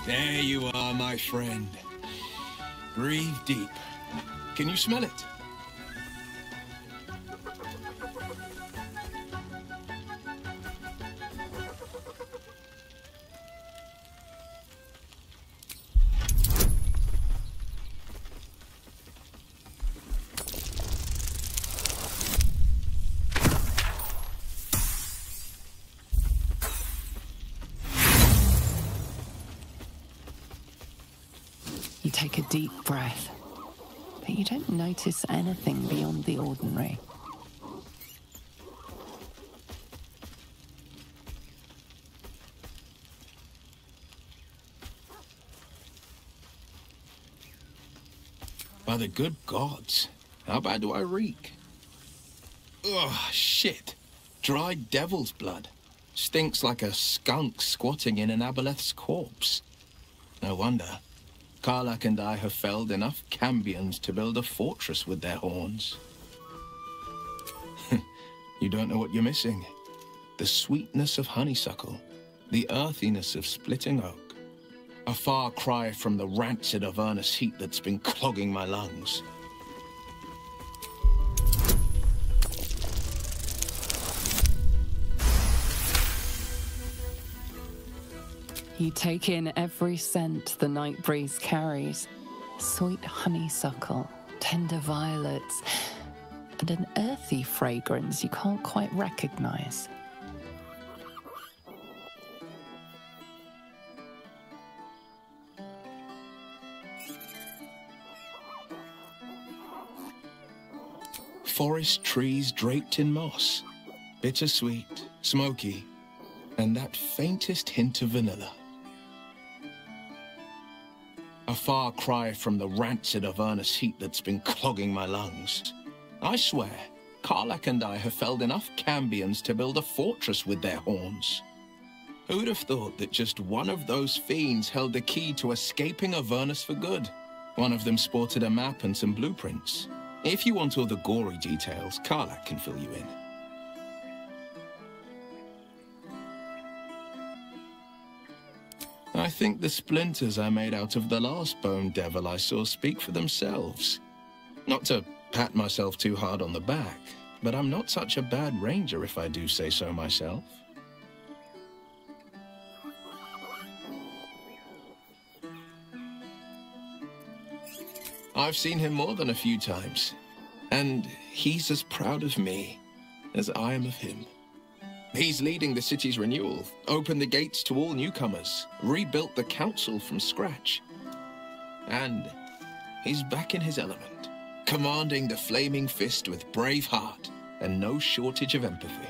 There you are, my friend. Breathe deep. Can you smell it? You take a deep breath, but you don't notice anything beyond the ordinary. By the good gods, how bad do I reek? Ugh, shit. Dried devil's blood. Stinks like a skunk squatting in an aboleth's corpse. No wonder. Karlach and I have felled enough cambions to build a fortress with their horns. You don't know what you're missing. The sweetness of honeysuckle, the earthiness of splitting oak. A far cry from the rancid Avernus heat that's been clogging my lungs. You take in every scent the night breeze carries. Sweet honeysuckle, tender violets, and an earthy fragrance you can't quite recognize. Forest trees draped in moss. Bittersweet, smoky, and that faintest hint of vanilla. A far cry from the rancid Avernus heat that's been clogging my lungs. I swear, Karlach and I have felled enough cambions to build a fortress with their horns. Who'd have thought that just one of those fiends held the key to escaping Avernus for good? One of them sported a map and some blueprints. If you want all the gory details, Karlach can fill you in. I think the splinters I made out of the last bone devil I saw speak for themselves. Not to pat myself too hard on the back, but I'm not such a bad ranger if I do say so myself. I've seen him more than a few times, and he's as proud of me as I am of him. He's leading the city's renewal, opened the gates to all newcomers, rebuilt the council from scratch. And he's back in his element, commanding the flaming fist with brave heart and no shortage of empathy.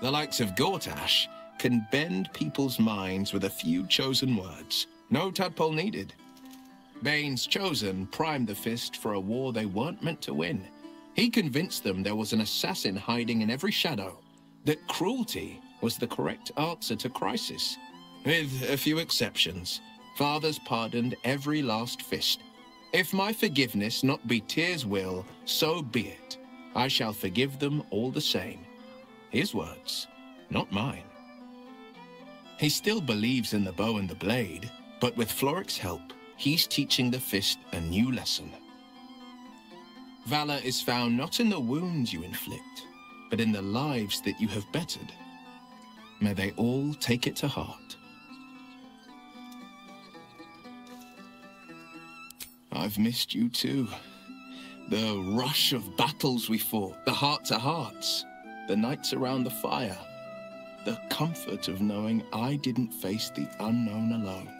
The likes of Gortash can bend people's minds with a few chosen words. No tadpole needed. Bane's Chosen primed the fist for a war they weren't meant to win. He convinced them there was an assassin hiding in every shadow, that cruelty was the correct answer to crisis. With a few exceptions, fathers pardoned every last fist. If my forgiveness not be Tyr's will, so be it. I shall forgive them all the same. His words, not mine. He still believes in the bow and the blade, but with Floric's help, he's teaching the fist a new lesson. Valor is found not in the wounds you inflict, but in the lives that you have bettered. May they all take it to heart. I've missed you too. The rush of battles we fought, the heart-to-hearts, the nights around the fire, the comfort of knowing I didn't face the unknown alone.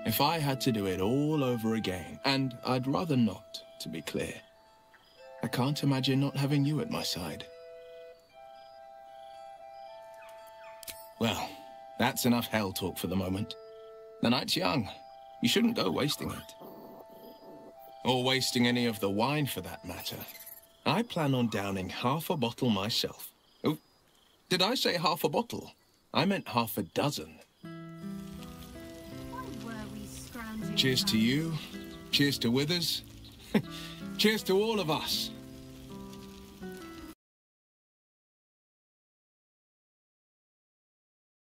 If I had to do it all over again, and I'd rather not, to be clear, I can't imagine not having you at my side. Well, that's enough hell talk for the moment. The night's young. You shouldn't go wasting it. Or wasting any of the wine for that matter. I plan on downing half a bottle myself. Oh, did I say half a bottle? I meant half a dozen. Cheers to you. Cheers to Withers. Cheers to all of us.